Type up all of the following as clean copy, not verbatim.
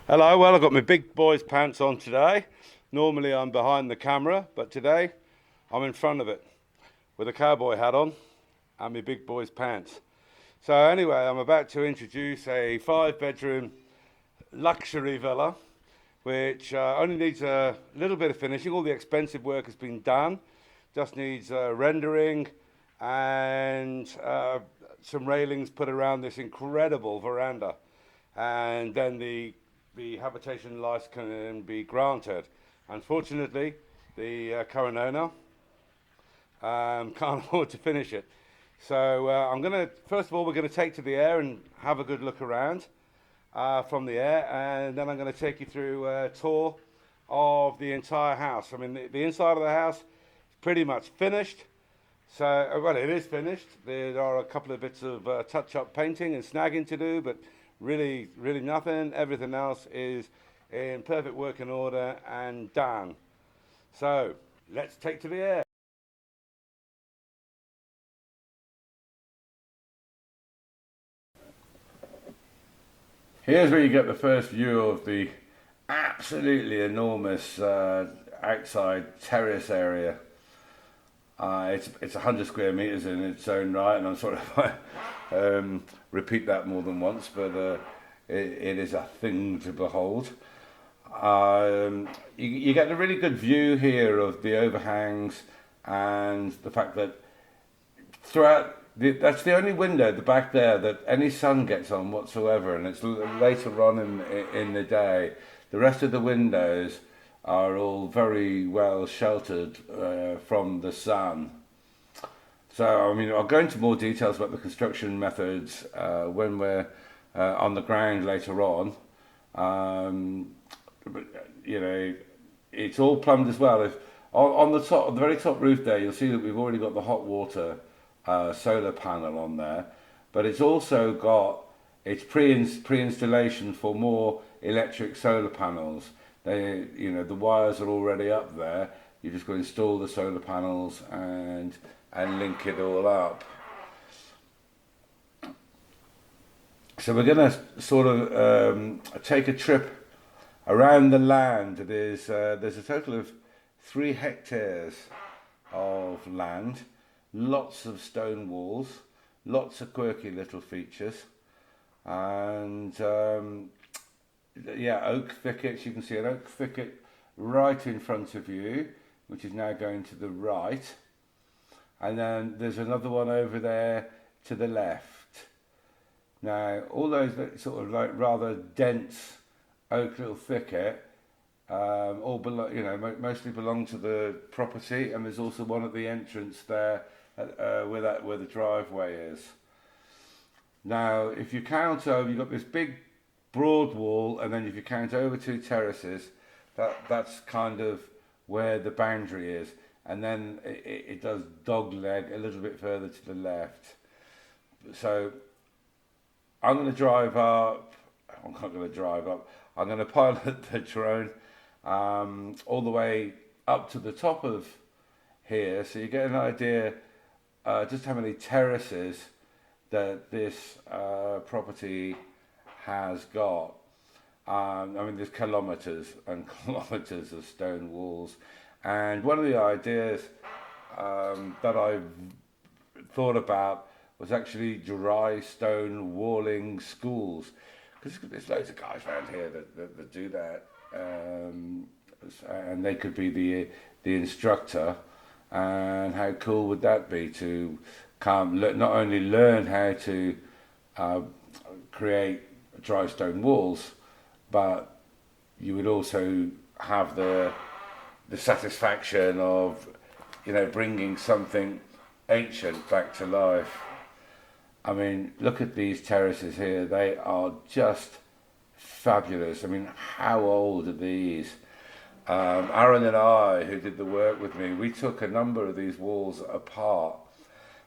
Hello, well I've got my big boy's pants on today. Normally I'm behind the camera, but today I'm in front of it with a cowboy hat on and my big boy's pants. So anyway, I'm about to introduce a 5 bedroom luxury villa which only needs a little bit of finishing. All the expensive work has been done, just needs rendering and some railings put around this incredible veranda, and then the habitation license can be granted. Unfortunately, the current owner can't afford to finish it. So I'm going to, first of all, we're going to take to the air and have a good look around from the air, and then I'm going to take you through a tour of the entire house. I mean, the inside of the house is pretty much finished. So, well, it is finished. There are a couple of bits of touch-up painting and snagging to do, but really, really nothing. Everything else is in perfect working order and done. So, let's take to the air. Here's where you get the first view of the absolutely enormous outside terrace area. It's 100 square meters in its own right, and I'm sort of repeat that more than once, but it is a thing to behold. You get a really good view here of the overhangs and the fact that throughout that's the only window at the back there that any sun gets on whatsoever, and it's later on in the day. The rest of the windows are all very well sheltered from the sun. So, I mean, I'll go into more details about the construction methods when we're on the ground later on. But, you know, it's all plumbed as well. If on the top, on the very top roof there, you'll see that we've already got the hot water solar panel on there, but it's also got its pre-installation for more electric solar panels. They, you know, the wires are already up there. You just go install the solar panels and link it all up. So we're going to sort of take a trip around the land. There's a total of 3 hectares of land, lots of stone walls, lots of quirky little features, and yeah, oak thickets. You can see an oak thicket right in front of you, which is now going to the right, and then there's another one over there to the left. Now, all those sort of like rather dense oak little thicket all belong, you know, mostly belong to the property, and there's also one at the entrance there where the driveway is. Now, if you count over, you've got this big broad wall, and then if you count over 2 terraces, that's kind of where the boundary is, and then it does dogleg a little bit further to the left. So I'm going to drive up. I'm not going to drive up. I'm going to pilot the drone all the way up to the top of here, so you get an idea just how many terraces that this property has got. I mean, there's kilometres and kilometres of stone walls, and one of the ideas that I thought about was actually dry stone walling schools, because there's loads of guys around here that do that, and they could be the instructor. And how cool would that be to come not only learn how to create dry stone walls, but you would also have the satisfaction of, you know, bringing something ancient back to life. I mean, look at these terraces here. They are just fabulous. I mean, how old are these? Aaron and I, who did the work with me, we took a number of these walls apart,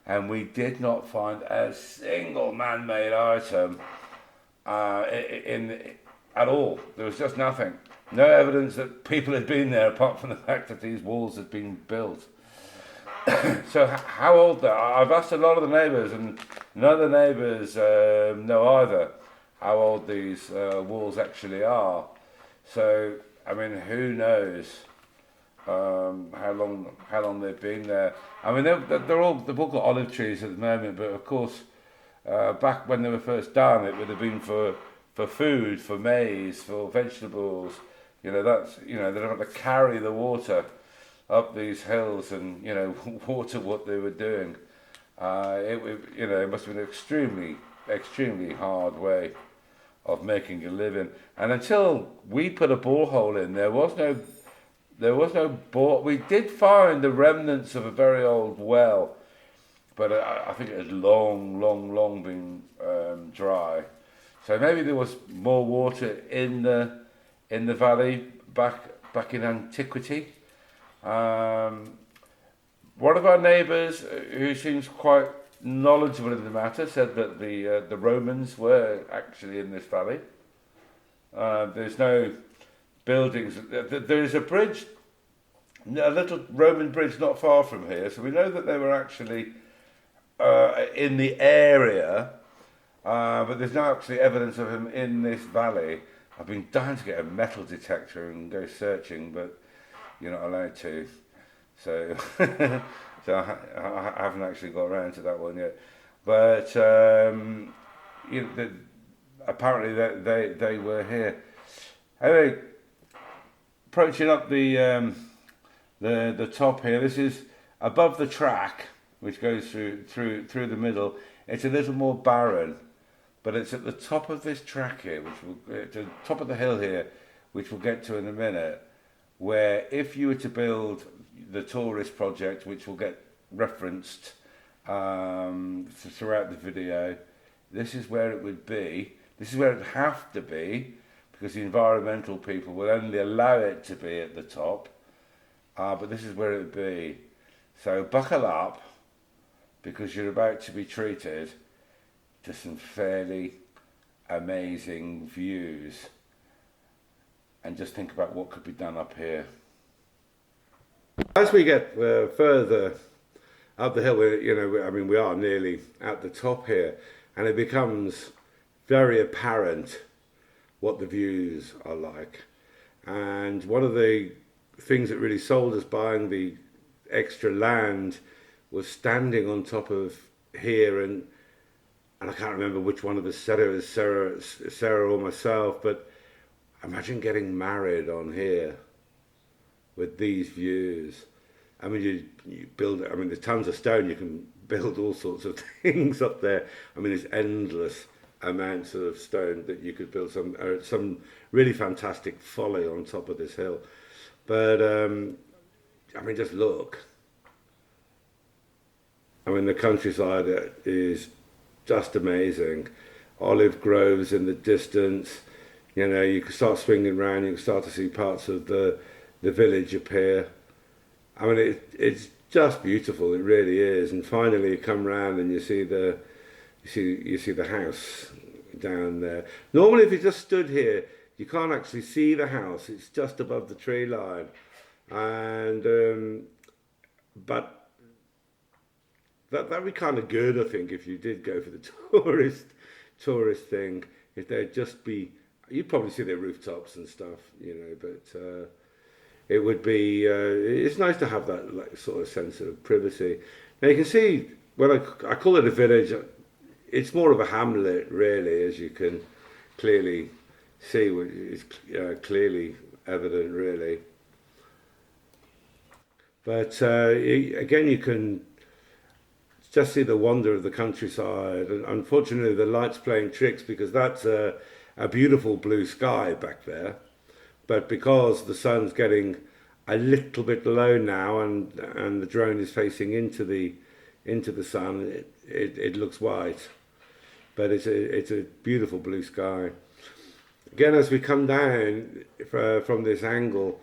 and we did not find a single man-made item at all. There was just nothing. No evidence that people had been there, apart from the fact that these walls had been built. So how old they are? I've asked a lot of the neighbours, and none of the neighbours know either. how old these walls actually are. So, I mean, who knows how long they've been there. I mean, they've all got olive trees at the moment, but of course, back when they were first done, it would have been for food, for maize, for vegetables. You know, they don't have to carry the water up these hills and water what they were doing. It must have been an extremely hard way of making a living. And until we put a borehole in, there was no bore. We did find the remnants of a very old well, but I think it had long been dry. So maybe there was more water in the valley back in antiquity. One of our neighbours, who seems quite knowledgeable in the matter, said that the Romans were actually in this valley. There's no buildings. There is a bridge, a little Roman bridge not far from here, so we know that they were actually in the area, but there's no actually evidence of them in this valley. I've been dying to get a metal detector and go searching, but you're not allowed to. So, so I haven't actually got around to that one yet. But apparently they were here. Anyway, approaching up the top here. This is above the track, which goes through the middle. It's a little more barren, but it's at the top of this track here, at the top of the hill here, which we'll get to in a minute, where if you were to build the tourist project, which will get referenced throughout the video, this is where it would be. This is where it'd have to be, because the environmental people will only allow it to be at the top. But this is where it would be. So buckle up, because you're about to be treated to some fairly amazing views. And just think about what could be done up here. As we get further up the hill, we are nearly at the top here, and it becomes very apparent what the views are like. And one of the things that really sold us buying the extra land was standing on top of here, and I can't remember which one of us said it, was Sarah or myself, but imagine getting married on here with these views. I mean, you build, there's tons of stone, you can build all sorts of things up there. I mean, there's endless amounts of stone that you could build some really fantastic folly on top of this hill. But, just look. The countryside is just amazing. Olive groves in the distance. You can start swinging around, you can start to see parts of the village appear. It's just beautiful, it really is. And finally you come round and you see the house down there. Normally if you just stood here, you can't actually see the house, it's just above the tree line. And but that'd be kind of good, I think, if you did go for the tourist thing. If there'd just be, you'd probably see their rooftops and stuff, but it would be, it's nice to have that sort of sense of privacy. Now you can see, when I call it a village, it's more of a hamlet really, as you can clearly see, it's clearly evident really. But again, you can just see the wonder of the countryside, and unfortunately the light's playing tricks, because that's a beautiful blue sky back there, but because the sun's getting a little bit low now and the drone is facing into the sun, it looks white, but it's a beautiful blue sky. Again, as we come down from this angle,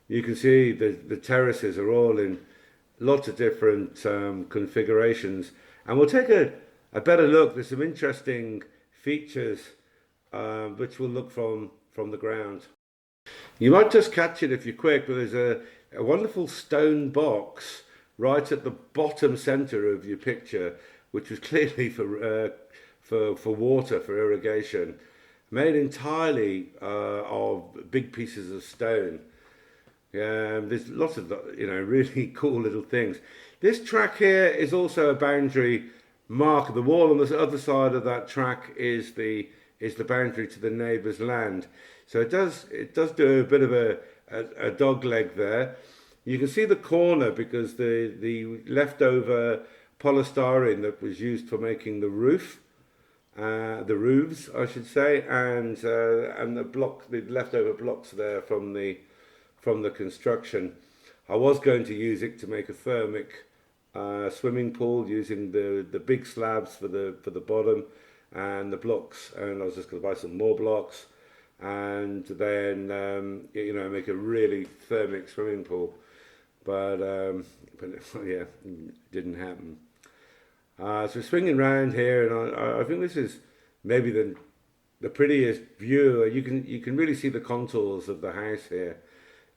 you can see the terraces are all in lots of different configurations, and we'll take a better look. There's some interesting features which will look from the ground. You might just catch it if you're quick, but there's a wonderful stone box right at the bottom centre of your picture, which was clearly for water, for irrigation. made entirely of big pieces of stone. There's lots of really cool little things. This track here is also a boundary marker. The wall on the other side of that track is the boundary to the neighbour's land. So it does do a bit of a dog leg there. You can see the corner because the leftover polystyrene that was used for making the roofs, I should say, and the leftover blocks there from the construction. I was going to use it to make a thermic swimming pool using the big slabs for the bottom and the blocks, and I was just going to buy some more blocks and then make a really thermic swimming pool, but yeah, it didn't happen. So we're swinging around here, and I think this is maybe the prettiest view. You can really see the contours of the house here,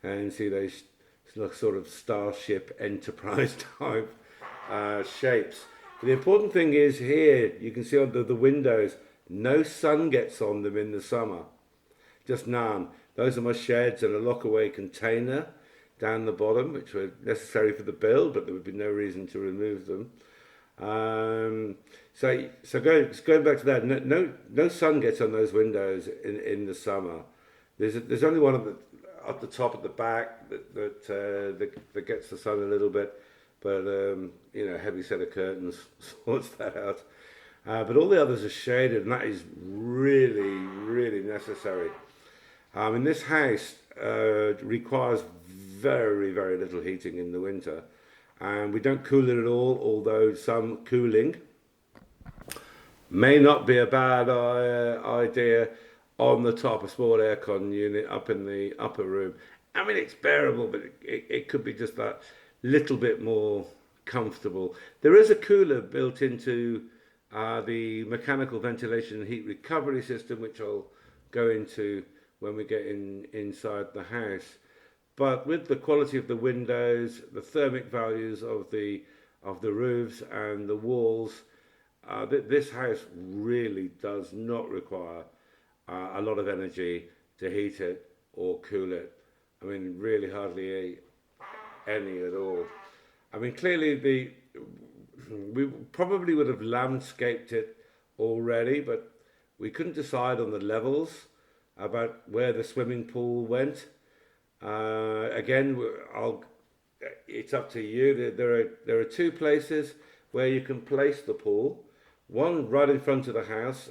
and see those sort of Starship Enterprise type shapes. But the important thing is here, you can see on the windows, no sun gets on them in the summer, just none. Those are my sheds and a lock-away container down the bottom, which were necessary for the build, but there would be no reason to remove them. So going back to that, no sun gets on those windows in the summer. There's only one at the top at the back that gets the sun a little bit, but heavy set of curtains sorts that out. But all the others are shaded, and that is really necessary. And this house requires very little heating in the winter, and we don't cool it at all, although some cooling may not be a bad idea on the top, a small aircon unit up in the upper room. I mean, it's bearable, but it could be just that little bit more comfortable. There is a cooler built into the mechanical ventilation and heat recovery system, which I'll go into when we get inside the house. But with the quality of the windows, the thermic values of the roofs and the walls, this house really does not require a lot of energy to heat it or cool it. I mean, really hardly any at all. I mean, clearly we probably would have landscaped it already, but we couldn't decide on the levels about where the swimming pool went. Again, it's up to you. There are two places where you can place the pool. One right in front of the house,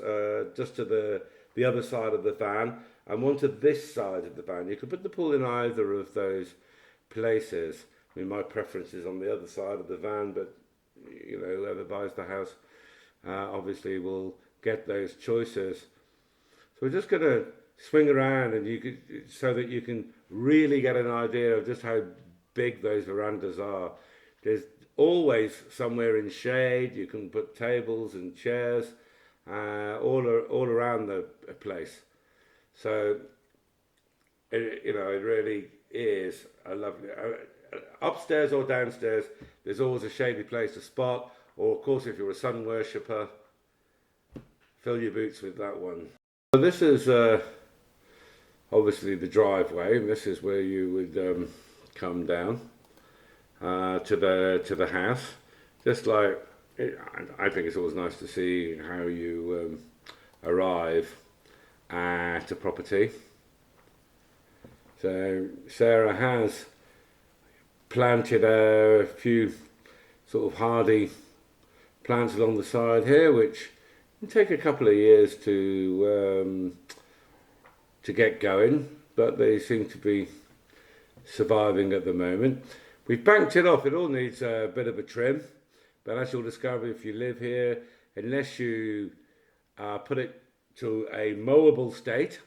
just to the other side of the van, and one to this side of the van. You could put the pool in either of those places. I mean, my preference is on the other side of the van, but whoever buys the house obviously will get those choices. So we're just going to swing around, and so that you can really get an idea of just how big those verandas are. There's always somewhere in shade. You can put tables and chairs all around the place. So it really is a lovely. Upstairs or downstairs, there's always a shady place to spot. Or of course, if you're a sun worshipper, fill your boots with that one. So this is obviously the driveway, and this is where you would come down to the house. Just like I think it's always nice to see how you arrive at a property. So Sarah has planted a few sort of hardy plants along the side here, which can take a couple of years to get going, but they seem to be surviving at the moment. We've banked it off. It all needs a bit of a trim, but as you'll discover if you live here, unless you put it to a mowable state,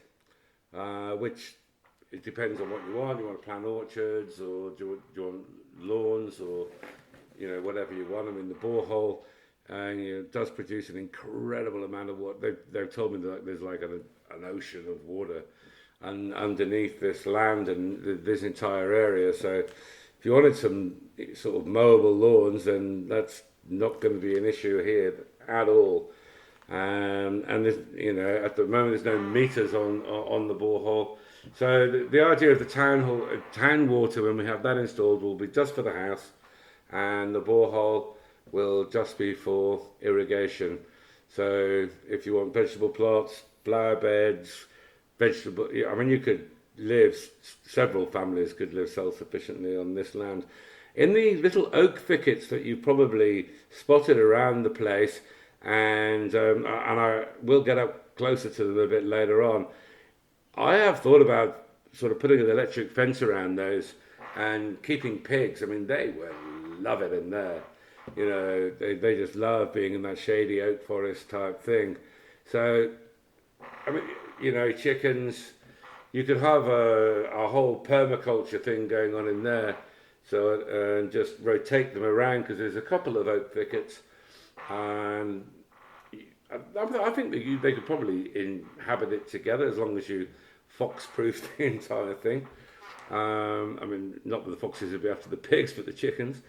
which it depends on what you want. You want to plant orchards, or do you want lawns, or whatever you want. I mean, the borehole does produce an incredible amount of water. They've told me that there's like an ocean of water underneath this land and this entire area. So if you wanted some sort of mowable lawns, then that's not going to be an issue here at all. And there's, at the moment there's no meters on the borehole. So the idea of the town water, when we have that installed, will be just for the house, and the borehole will just be for irrigation. So if you want vegetable plots, flower beds, vegetable, I mean, you could live, several families could live self-sufficiently on this land. In the little oak thickets that you've probably spotted around the place, and I will get up closer to them a bit later on, I have thought about sort of putting an electric fence around those and keeping pigs. I mean, they will love it in there. They just love being in that shady oak forest type thing. So, I mean, chickens, you could have a whole permaculture thing going on in there. So, and just rotate them around, because there's a couple of oak thickets. And I think they could probably inhabit it together, as long as you fox-proof the entire thing. I mean, not that the foxes would be after the pigs, but the chickens.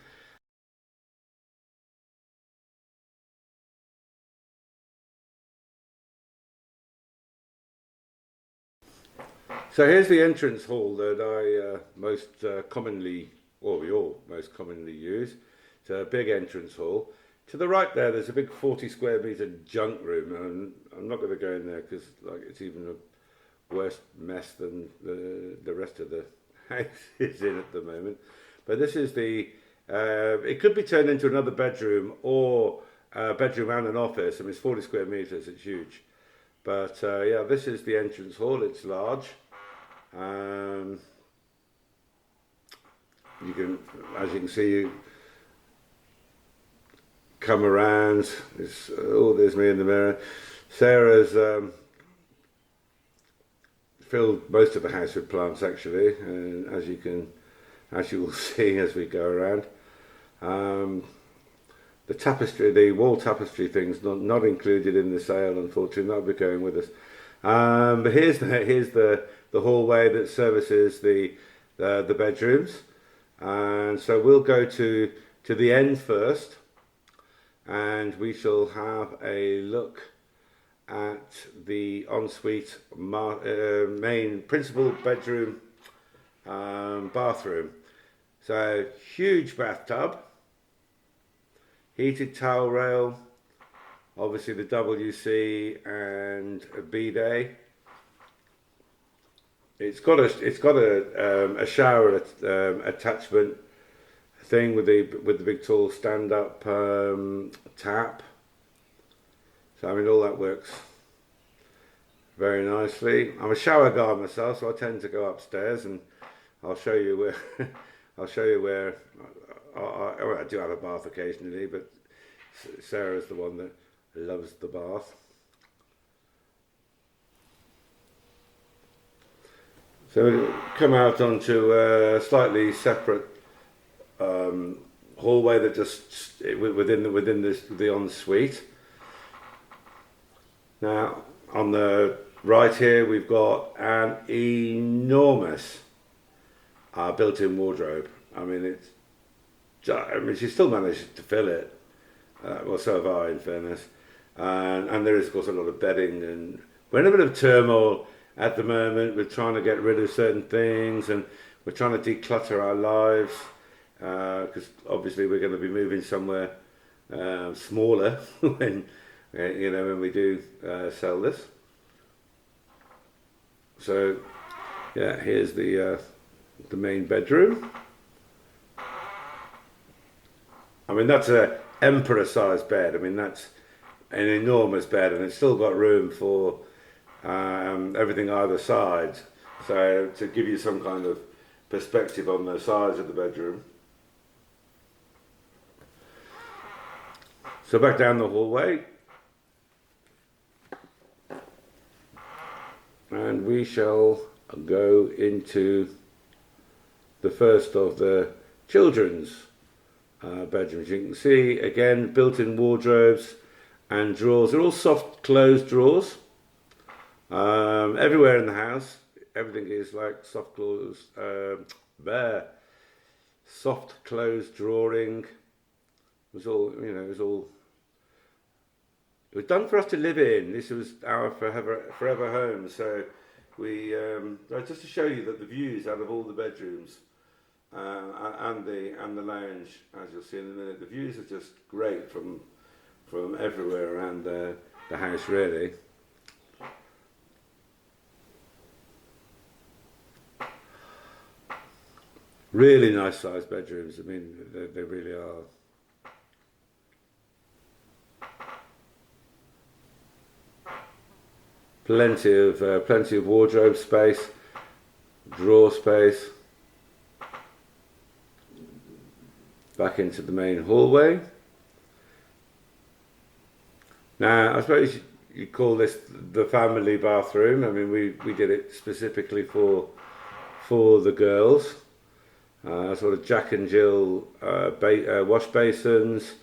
So here's the entrance hall that I most commonly, or we all most commonly use. It's a big entrance hall. To the right there's a big 40 square meter junk room, and I'm not going to go in there because it's even a worse mess than the rest of the house is in at the moment. But this is it could be turned into another bedroom, or a bedroom and an office. I mean, it's 40 square meters, it's huge. But yeah, this is the entrance hall. It's large. As you can see, you come around. There's me in the mirror. Sarah's filled most of the house with plants, actually, and as you will see as we go around. The wall tapestry thing's not included in the sale, unfortunately. That'll be going with us. But here's the hallway that services the bedrooms, and so we'll go to the end first, and we shall have a look at the ensuite main principal bedroom bathroom. So huge bathtub, heated towel rail, obviously the WC and a bidet. It's got a shower attachment thing with the big tall stand up tap. So I mean, all that works very nicely. I'm a shower guy myself, so I tend to go upstairs, and I'll show you where I do have a bath occasionally, but Sarah's the one that loves the bath. So we come out onto a slightly separate hallway that just within the ensuite. Now on the right here we've got an enormous built-in wardrobe. I mean, she still managed to fill it. Well, so have I, in fairness. And there is, of course, a lot of bedding, and we're in a bit of turmoil at the moment. We're trying to get rid of certain things, and we're trying to declutter our lives, because obviously we're going to be moving somewhere smaller when we do sell this. So yeah, here's the main bedroom. I mean, that's a emperor-sized bed. I mean, that's an enormous bed, and it's still got room for everything either side. So to give you some kind of perspective on the size of the bedroom. So back down the hallway, and we shall go into the first of the children's bedrooms. You can see again built-in wardrobes and drawers. They're all soft closed drawers. Everywhere in the house, everything is like soft closed, soft closed drawing. It was all it was done for us to live in. This was our forever home. So just to show you that the views out of all the bedrooms and the lounge, as you'll see in a minute, the views are just great from everywhere around the house, really. Really nice sized bedrooms. I mean, they really are. Plenty of wardrobe space, drawer space. Back into the main hallway. Now, I suppose you call this the family bathroom. I mean, we did it specifically for the girls. Sort of Jack and Jill wash basins,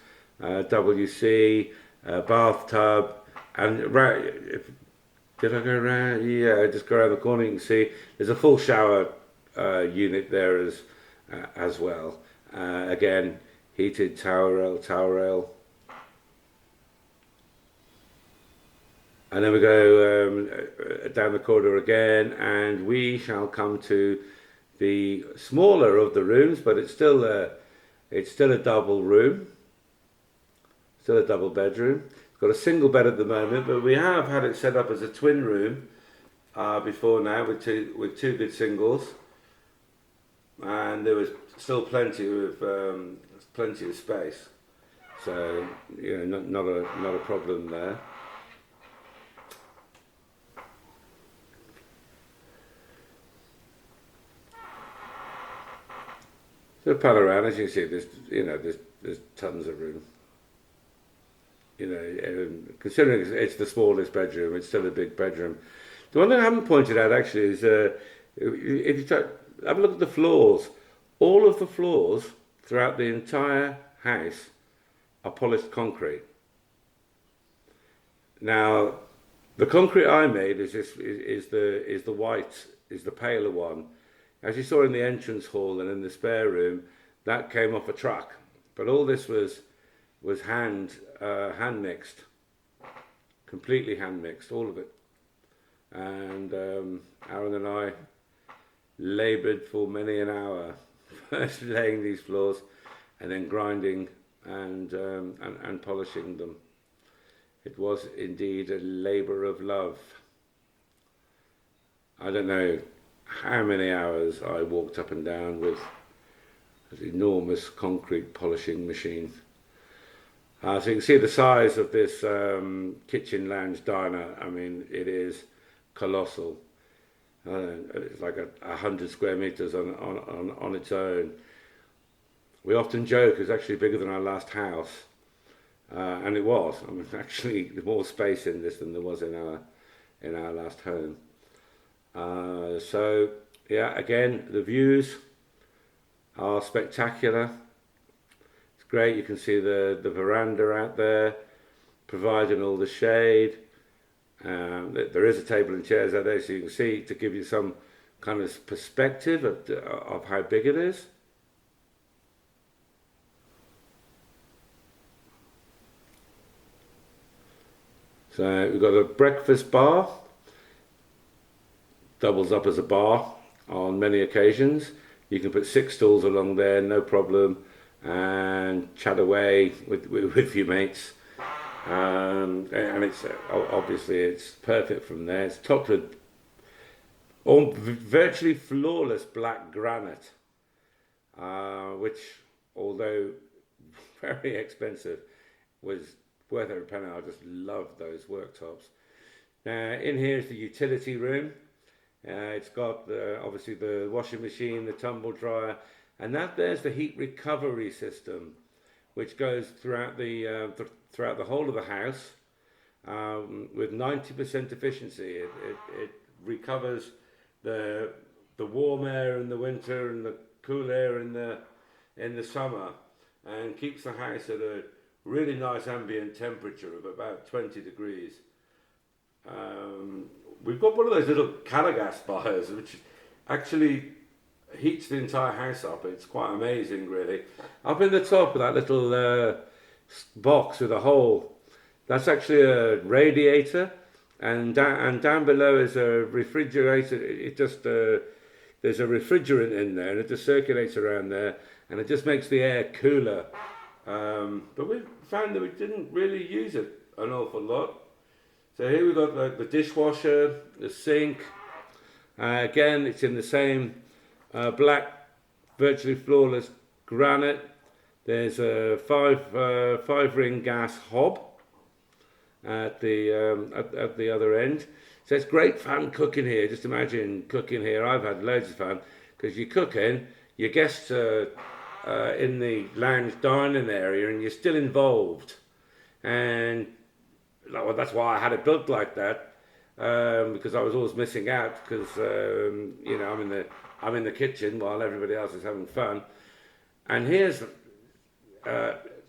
WC, bathtub, and did I go around? Yeah, just go around the corner. You can see there's a full shower unit there as well. Again, heated towel rail. And then we go down the corridor again, and we shall come to the smaller of the rooms, but it's still a double room, still a double bedroom. It's got a single bed at the moment, but we have had it set up as a twin room before now with two good singles, and there was still plenty of space. So not a problem there. So pan around, as you can see, there's tons of room. Considering it's the smallest bedroom, it's still a big bedroom. The one thing I haven't pointed out actually is if you have a look at the floors. All of the floors throughout the entire house are polished concrete. Now, the concrete I made is the white, is the paler one. As you saw in the entrance hall and in the spare room, that came off a truck. But all this was hand mixed, completely hand mixed, all of it. And Aaron and I laboured for many an hour, first laying these floors, and then grinding and polishing them. It was indeed a labour of love. I don't know how many hours I walked up and down with an enormous concrete polishing machine. So you can see the size of this kitchen lounge diner. I mean, it is colossal. It's like 100 square meters on its own. We often joke it's actually bigger than our last house, and it was. I mean, actually, there's more space in this than there was in our last home. So yeah, again, the views are spectacular. It's great. You can see the veranda out there, providing all the shade. There is a table and chairs out there, so you can see, to give you some kind of perspective of how big it is. So we've got a breakfast bar. Doubles up as a bar on many occasions. You can put 6 stools along there, no problem, and chat away with your mates. And it's obviously it's perfect from there. It's topped with virtually flawless black granite, which, although very expensive, was worth every penny. I just love those worktops. Now in here is the utility room. It's got obviously the washing machine, the tumble dryer, and there's the heat recovery system, which goes throughout the whole of the house with 90% efficiency. It recovers the warm air in the winter and the cool air in the summer, and keeps the house at a really nice ambient temperature of about 20 degrees. We've got one of those little Calagas fires which actually heats the entire house up. It's quite amazing, really. Up in the top of that little box with a hole, That's actually a radiator, and down below is a refrigerator. It just there's a refrigerant in there, and it just circulates around there, and it just makes the air cooler. But we found that we didn't really use it an awful lot. So here we've got the dishwasher, the sink. Again, it's in the same black, virtually flawless granite. There's a five ring gas hob at the other end. So it's great fun cooking here. Just imagine cooking here. I've had loads of fun because you're cooking, your guests are in the lounge dining area, and you're still involved. And well, that's why I had it built like that, because I was always missing out because you know, I'm in the kitchen while everybody else is having fun. And here's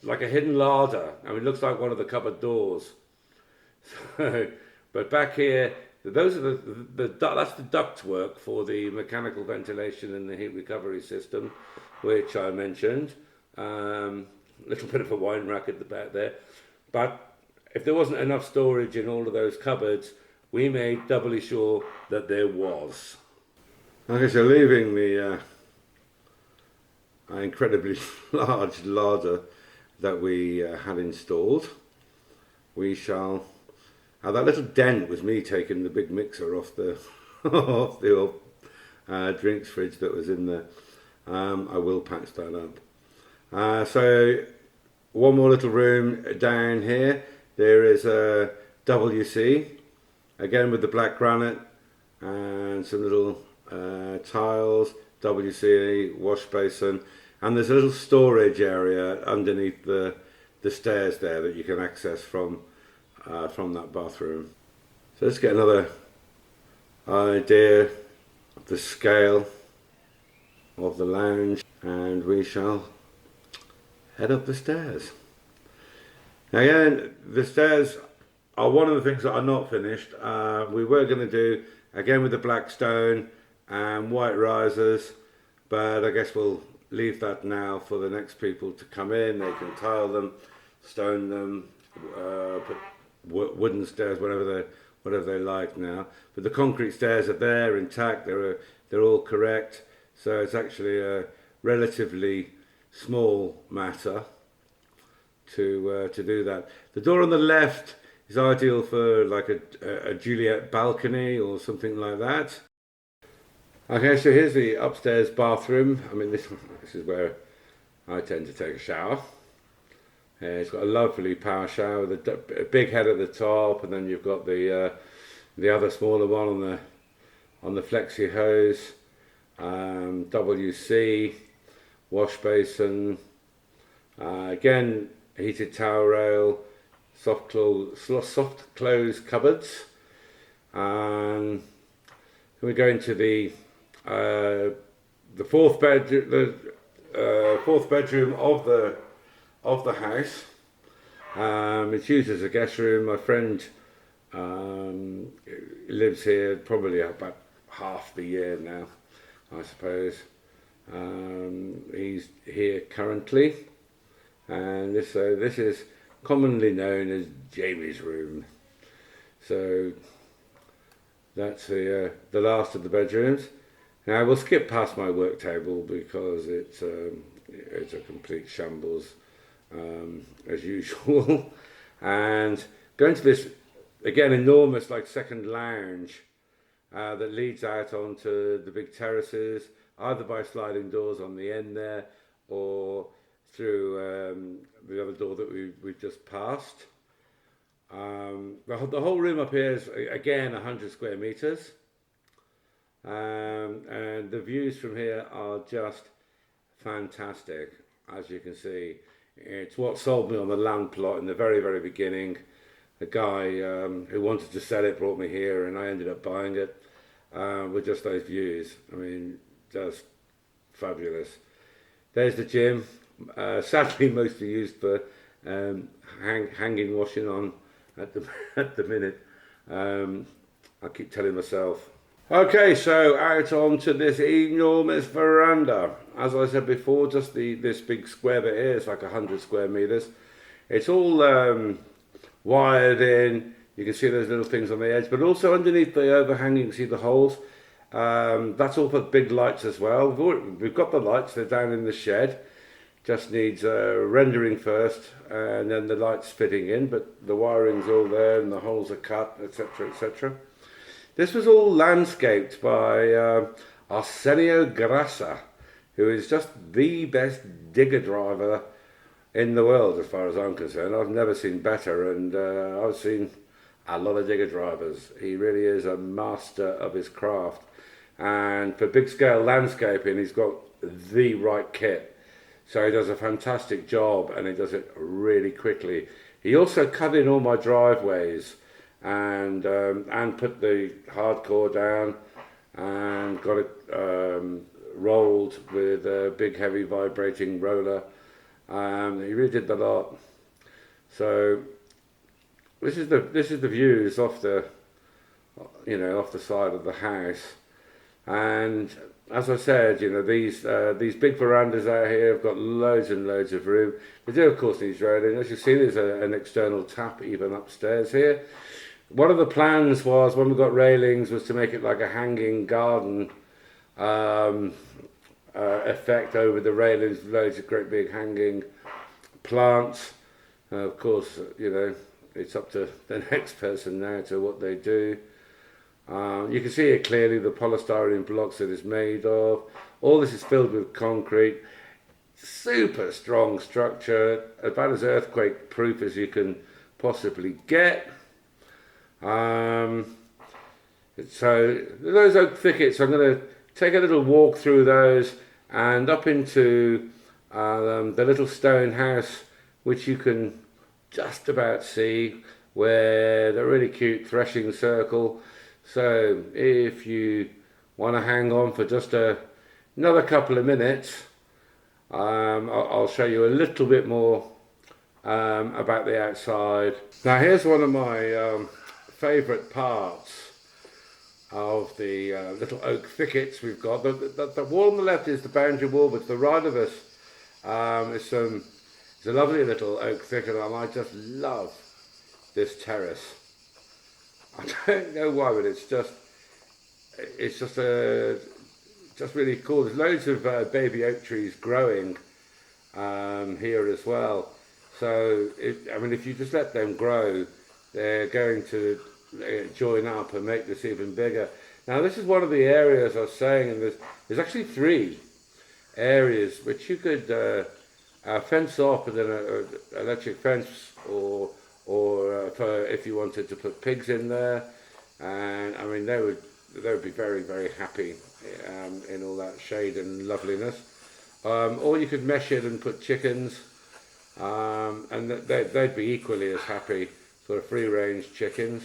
like a hidden larder. I mean, it looks like one of the cupboard doors. So, but back here, those are that's the duct work for the mechanical ventilation and the heat recovery system, which I mentioned. Little bit of a wine rack at the back there, but if there wasn't enough storage in all of those cupboards, we made doubly sure that there was. Okay, so leaving the incredibly large larder that we had installed, we shall. That little dent was me taking the big mixer off the off the old drinks fridge that was in there. I will patch that up. So one more little room down here. There is a WC, again with the black granite and some little tiles, WC, wash basin, and there's a little storage area underneath the stairs there that you can access from that bathroom. So let's get another idea of the scale of the lounge, and we shall head up the stairs. Now again, the stairs are one of the things that are not finished. We were going to do, again with the black stone and white risers, but I guess we'll leave that now for the next people to come in. They can tile them, stone them, put wooden stairs, whatever they like now. But the concrete stairs are there, intact. They're all correct. So it's actually a relatively small matter to do that. The door on the left is ideal for like a Juliet balcony or something like that. Okay, so here's the upstairs bathroom. I mean, this is where I tend to take a shower. It's got a lovely power shower with a big head at the top, and then you've got the other smaller one on the flexi hose, WC, wash basin, again heated towel rail, soft close cupboards. Then we go into the fourth bedroom, of the house. It's used as a guest room. My friend lives here probably about half the year now, I suppose. He's here currently, and this is commonly known as Jamie's room. So that's the last of the bedrooms. Now we'll skip past my work table because it's a complete shambles, as usual. And go into this again enormous like second lounge that leads out onto the big terraces, either by sliding doors on the end there or through the other door that we've just passed. The whole room up here is again 100 square meters, and the views from here are just fantastic. As you can see, it's what sold me on the land plot in the very, very beginning. The guy who wanted to sell it brought me here, and I ended up buying it with just those views. I mean, just fabulous. There's the gym, sadly mostly used for hanging washing on at the minute. I keep telling myself. Okay, so out onto this enormous veranda. As I said before, just this big square bit here, it's like 100 square meters. It's all wired in. You can see those little things on the edge, but also underneath the overhang you can see the holes. That's all for big lights as well. We've got the lights, they're down in the shed. Just needs rendering first, and then the lights fitting in, but the wiring's all there and the holes are cut, etc, etc. This was all landscaped by Arsenio Grassa, who is just the best digger driver in the world as far as I'm concerned. I've never seen better, and I've seen a lot of digger drivers. He really is a master of his craft, and for big scale landscaping he's got the right kit. So he does a fantastic job, and he does it really quickly. He also cut in all my driveways and put the hardcore down and got it rolled with a big heavy vibrating roller. He really did the lot. So this is the views off the off the side of the house. And as I said, these big verandas out here have got loads and loads of room. They do, of course, need railing. As you see, there's an external tap even upstairs here. One of the plans was, when we got railings, was to make it like a hanging garden effect over the railings, loads of great big hanging plants. Of course, it's up to the next person now to what they do. You can see it clearly, the polystyrene blocks that it's made of. All this is filled with concrete. Super strong structure, about as earthquake proof as you can possibly get. So those oak thickets, I'm going to take a little walk through those and up into the little stone house, which you can just about see, where the really cute threshing circle. So if you want to hang on for just another couple of minutes, I'll show you a little bit more about the outside. Now here's one of my favourite parts of the little oak thickets we've got. The wall on the left is the boundary wall, but to the right of us is a lovely little oak thicket, and I just love this terrace. I don't know why, but it's just really cool. There's loads of baby oak trees growing here as well. So if you just let them grow, they're going to join up and make this even bigger. Now this is one of the areas I was saying, and there's actually 3 areas which you could fence off, and then an electric fence, or for if you wanted to put pigs in there, and they would be very, very happy in all that shade and loveliness. Or you could mesh it and put chickens, and they'd be equally as happy, sort of free range chickens.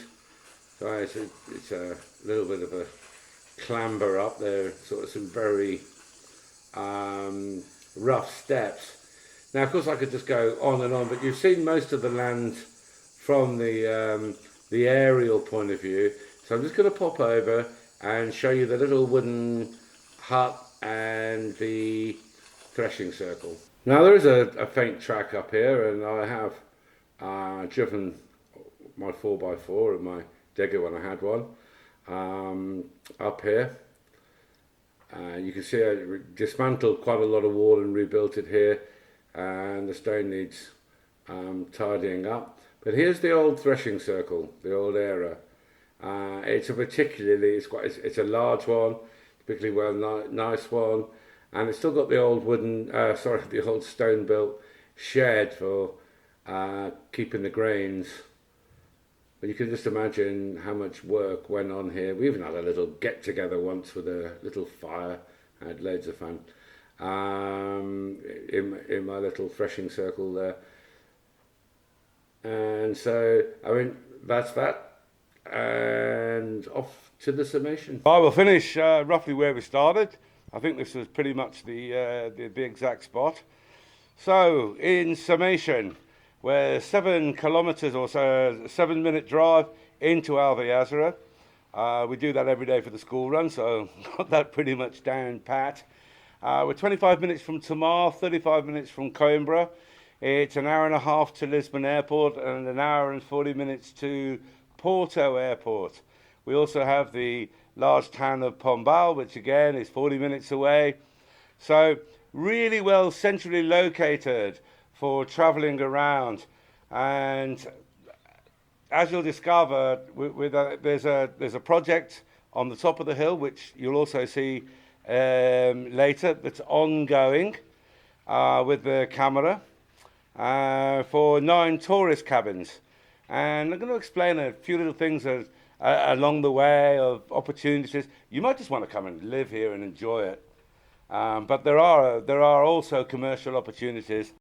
So it's a little bit of a clamber up there, sort of some very rough steps. Now, of course, I could just go on and on, but you've seen most of the land from the aerial point of view. So I'm just going to pop over and show you the little wooden hut and the threshing circle. Now there is a faint track up here, and I have driven my 4x4 and my digger when I had one up here. You can see I dismantled quite a lot of wall and rebuilt it here, and the stone needs tidying up. But here's the old threshing circle, the old era. It's a large one, particularly nice one, and it's still got the old the old stone built shed for keeping the grains. But you can just imagine how much work went on here. We even had a little get together once with a little fire. I had loads of fun in my little threshing circle there. And so, that's that, and off to the summation. I will finish roughly where we started. I think this was pretty much the exact spot. So, in summation, we're 7 kilometres or so, 7-minute drive into Alvejazera. We do that every day for the school run, so got that pretty much down pat. We're 25 minutes from Tamar, 35 minutes from Coimbra. It's an hour and a half to Lisbon Airport and an hour and 40 minutes to Porto Airport. We also have the large town of Pombal, which again is 40 minutes away. So really well centrally located for travelling around. And as you'll discover, there's a project on the top of the hill, which you'll also see later, that's ongoing with the camera for 9 tourist cabins. And I'm going to explain a few little things along the way of opportunities. You might just want to come and live here and enjoy it. But there are also commercial opportunities.